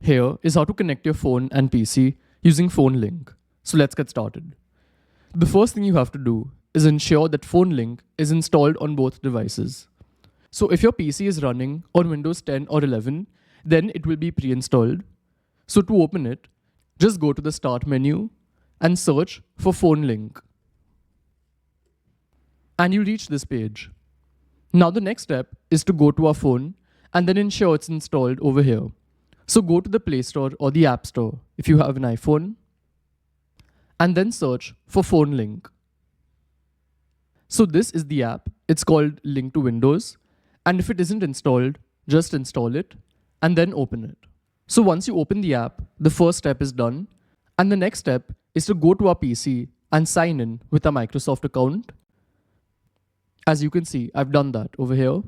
Here is how to connect your phone and PC using Phone Link. So let's get started. The first thing you have to do is ensure that Phone Link is installed on both devices. So if your PC is running on Windows 10 or 11, then it will be pre-installed. So to open it, just go to the Start menu and search for Phone Link. And you reach this page. Now the next step is to go to our phone and then ensure it's installed over here. So go to the Play Store or the App Store if you have an iPhone, and then search for Phone Link. So this is the app. It's called Link to Windows. And if it isn't installed, just install it and then open it. So once you open the app, the first step is done. And the next step is to go to our PC and sign in with a Microsoft account. As you can see, I've done that over here.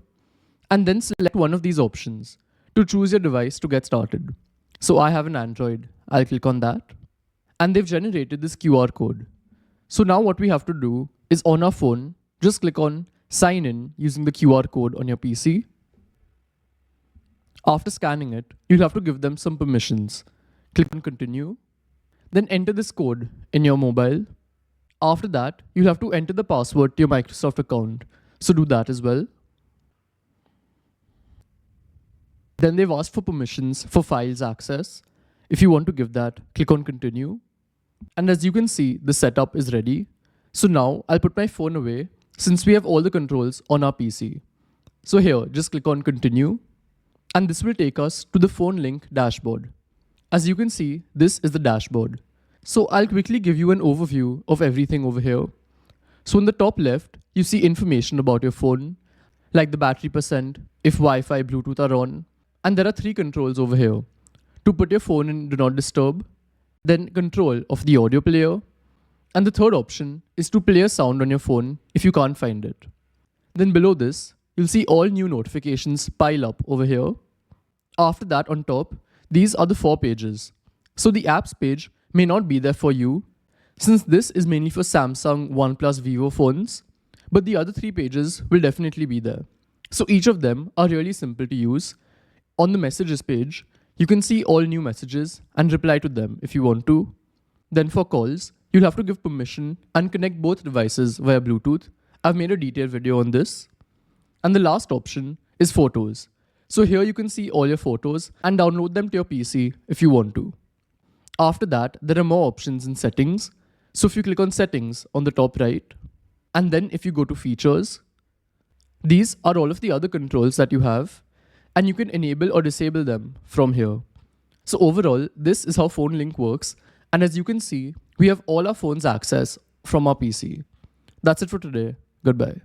And then select one of these options to choose your device to get started. So I have an Android. I'll click on that. And they've generated this QR code. So now what we have to do is on our phone, just click on sign in using the QR code on your PC. After scanning it, you'll have to give them some permissions. Click on continue. Then enter this code in your mobile. After that, you'll have to enter the password to your Microsoft account. So do that as well. Then they've asked for permissions for files access. If you want to give that, click on continue. And as you can see, the setup is ready. So now I'll put my phone away since we have all the controls on our PC. So here, just click on continue. And this will take us to the Phone Link dashboard. As you can see, this is the dashboard. So I'll quickly give you an overview of everything over here. So in the top left, you see information about your phone, like the battery percent, if Wi-Fi, Bluetooth are on. And there are 3 controls over here. To put your phone in Do Not Disturb, then control of the audio player, and the third option is to play a sound on your phone if you can't find it. Then below this, you'll see all new notifications pile up over here. After that on top, these are the 4 pages. So the apps page may not be there for you, since this is mainly for Samsung, OnePlus, Vivo phones, but the other 3 pages will definitely be there. So each of them are really simple to use. On the messages page, you can see all new messages and reply to them if you want to. Then for calls, you'll have to give permission and connect both devices via Bluetooth. I've made a detailed video on this. And the last option is photos. So here you can see all your photos and download them to your PC if you want to. After that, there are more options in settings. So if you click on settings on the top right, and then if you go to features, these are all of the other controls that you have, and you can enable or disable them from here. So overall, this is how Phone Link works. And as you can see, we have all our phones access from our PC. That's it for today. Goodbye.